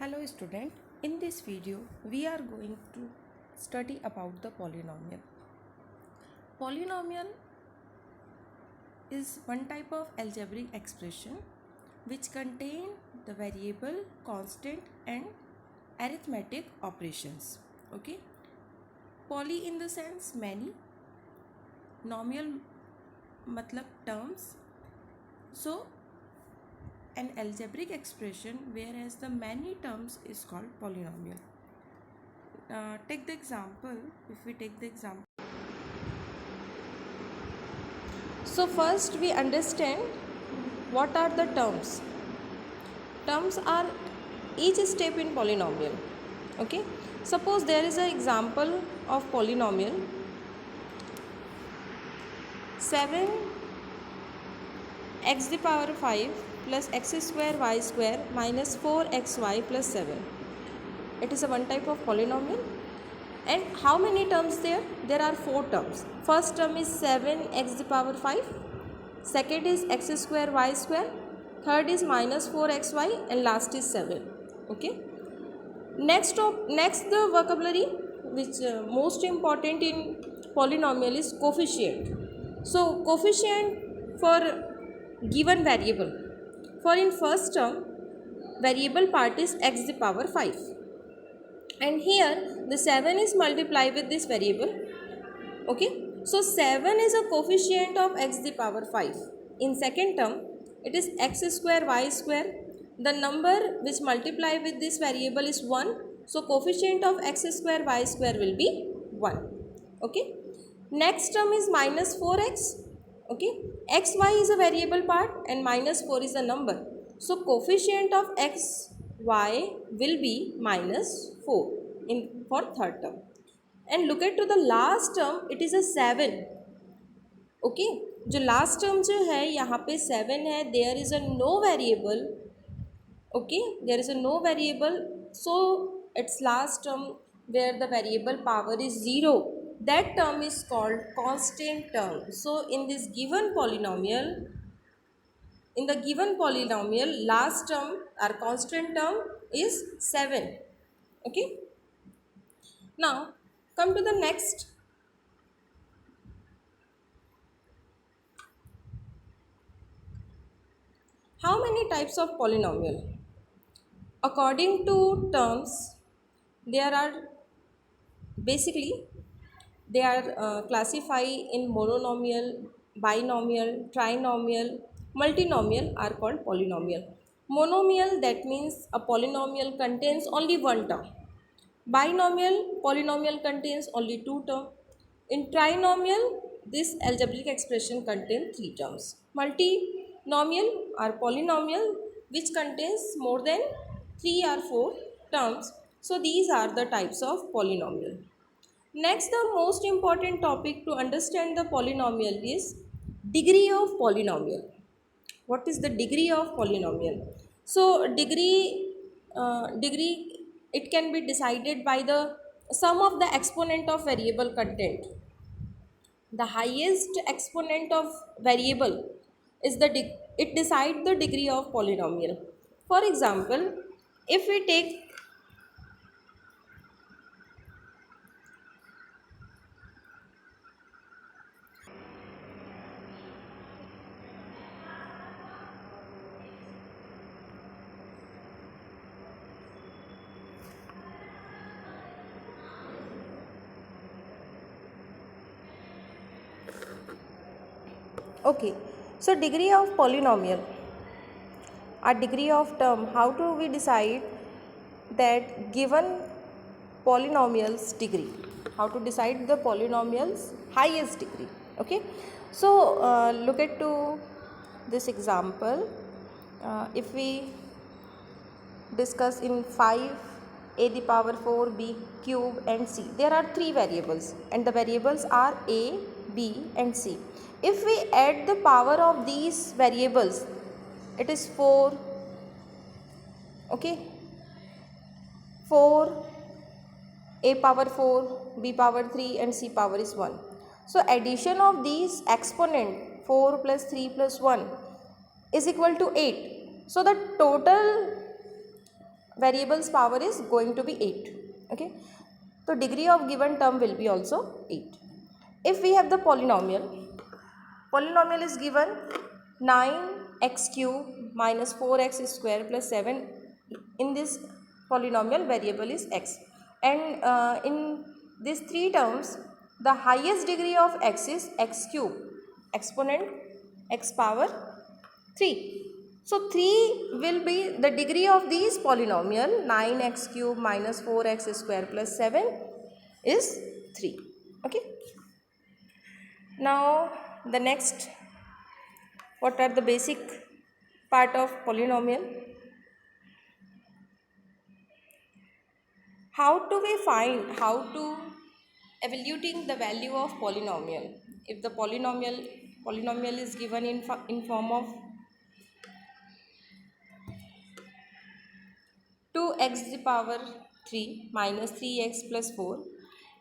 Hello student, in this video we are going to study about the polynomial. Polynomial is one type of algebraic expression which contain the variable, constant and arithmetic operations. Okay, poly in the sense many, nomial matlab terms. So an algebraic expression whereas the many terms is called polynomial. Take the example. If we take the example, so first we understand what are the terms. Terms are each step in polynomial. Okay, suppose there is an example of polynomial 7 x the power 5 plus x square y square minus 4xy plus 7. It is a one type of polynomial. And how many terms there? There are 4 terms. First term is 7x the power 5. Second is x square y square. Third is minus 4xy and last is 7. Okay. Next the vocabulary which most important in polynomial is coefficient. So coefficient for given variable. For in first term variable part is x the power 5. And here the 7 is multiplied with this variable. Okay, so 7 is a coefficient of x the power 5. In second term it is x square y square. The number which multiply with this variable is 1, so coefficient of x square y square will be 1. Okay, next term is minus 4x. Okay, xy is a variable part and minus 4 is a number, so coefficient of x y will be minus 4 in for third term. And look at to the last term, it is a 7. Okay, जो last term जो है यहाँ पे 7 है. There is a no variable. Okay, there is a no variable, so it's last term where the variable power is 0. That term is called constant term. So in this given polynomial, in the given polynomial last term or constant term is 7. Okay, now come to the next. How many types of polynomial? According to terms, there are basically they are classified in monomial, binomial, trinomial, multinomial are called polynomial. Monomial, that means a polynomial contains only one term. Binomial, polynomial contains only 2 terms. In trinomial, this algebraic expression contains 3 terms. Multinomial or polynomial which contains more than 3 or 4 terms. So these are the types of polynomial. Next, the most important topic to understand the polynomial is degree of polynomial. What is the degree of polynomial? So degree it can be decided by the sum of the exponent of variable content. The highest exponent of variable is it decides the degree of polynomial. For example, if we take okay, so degree of polynomial or degree of term, how do we decide that given polynomial's degree? How to decide the polynomial's highest degree? Okay, so look at to this example. If we discuss in 5 a the power 4 b cube and c, there are 3 variables and the variables are a, b and c. If we add the power of these variables, it is 4. Okay, 4, a power 4, b power 3 and c power is 1. So addition of these exponent 4 plus 3 plus 1 is equal to 8. So the total variable's power is going to be 8. Okay, so degree of given term will be also 8. If we have the polynomial is given 9x cube minus 4x square plus 7. In this polynomial, variable is x, and in these three terms the highest degree of x is x cube, exponent x power 3. So 3 will be the degree of these polynomial. 9x cube minus 4x square plus 7 is 3. Okay. Now the next, what are the basic part of polynomial? How to evaluating the value of polynomial? If the polynomial is given in form of 2x to the power 3 minus 3x plus 4,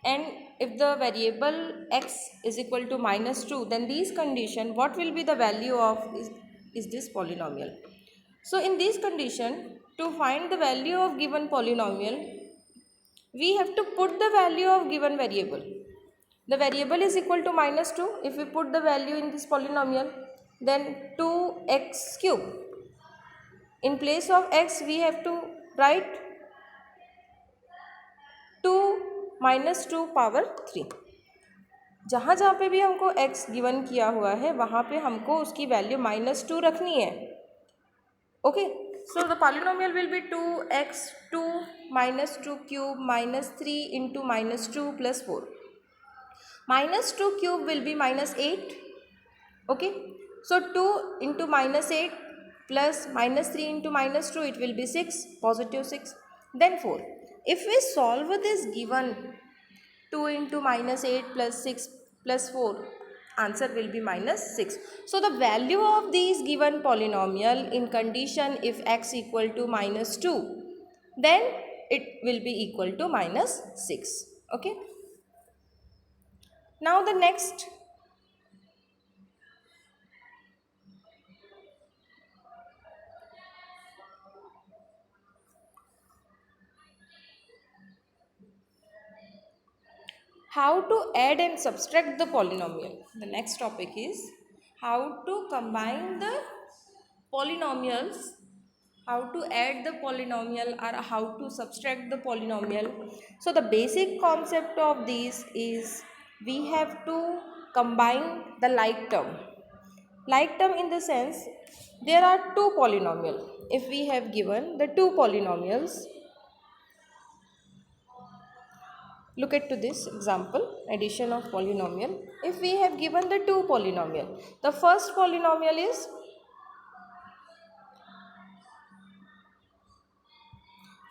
and if the variable x is equal to minus 2, then these condition, what will be the value of is this polynomial? So in this condition, to find the value of given polynomial, we have to put the value of given variable. The variable is equal to minus 2. If we put the value in this polynomial, then 2x cube. In place of x, we have to write 2 minus 2 power 3. जहाँ जहाँ पे भी हमको x given किया हुआ है वहाँ पे हमको उसकी वैल्यू माइनस 2 रखनी है. Okay, so the polynomial will be 2x 2 minus 2 cube minus 3 into minus 2 plus 4. Minus 2 cube will be minus 8. Okay, so 2 into minus 8 plus minus 3 into minus 2, it will be 6, positive 6. Then 4. If we solve this given 2 into minus 8 plus 6 plus 4, answer will be minus 6. So the value of these given polynomial in condition if x equal to minus 2, then it will be equal to minus 6. Okay. Now the next, how to add and subtract the polynomial. The next topic is how to combine the polynomials, how to add the polynomial or how to subtract the polynomial. So the basic concept of these is we have to combine the like term. Like term in the sense, there are two polynomial. If we have given the two polynomials, look at to this example, addition of polynomial. If we have given the two polynomial, the first polynomial is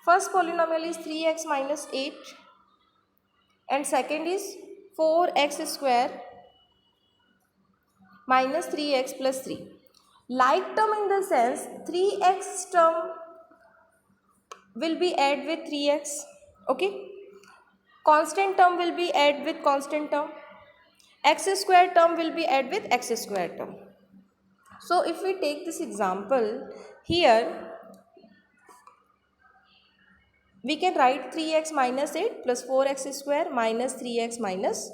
first polynomial is 3x minus 8 and second is 4x square minus 3x plus 3. Like term in the sense, 3x term will be add with 3x. Okay. Constant term will be add with constant term. X square term will be add with x square term. So if we take this example here, we can write 3x minus 8 plus 4x square minus 3x minus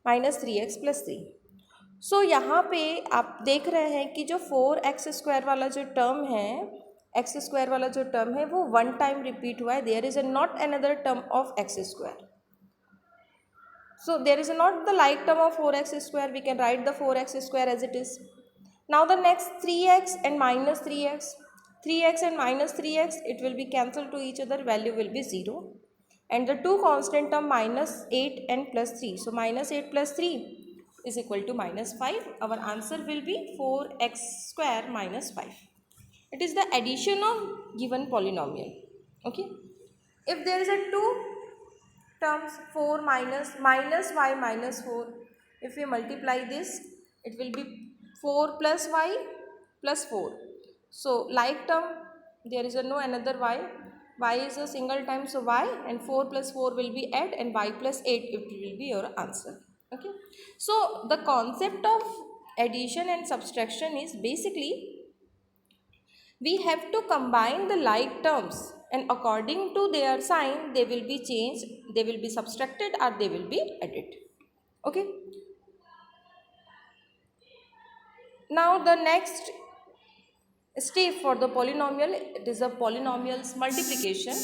3x plus 3. सो यहाँ पे आप देख रहे हैं कि जो 4x square वाला जो टर्म है, x स्क्वायर वाला जो टर्म है वो वन टाइम रिपीट हुआ है. There is a not another term of x square. So there is not the like term of 4x square. We can write the 4x square as it is. Now the next 3x and minus 3x. 3x and minus 3x, it will be cancelled to each other. Value will be 0. And the two constant term minus 8 and plus 3. So minus 8 plus 3 is equal to minus 5. Our answer will be 4x square minus 5. It is the addition of given polynomial. Okay. If there is a two terms 4 minus y minus 4, if we multiply this, it will be 4 plus y plus 4. So like term, there is a no another y is a single time, so y and 4 plus 4 will be add and y plus 8, it will be your answer. Okay. So the concept of addition and subtraction is basically we have to combine the like terms, and according to their sign they will be changed, they will be subtracted, or they will be added. Okay. Now the next step for the polynomial, it is a polynomial's multiplication.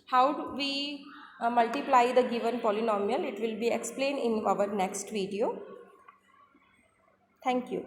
How do we multiply the given polynomial? It will be explained in our next video. Thank you.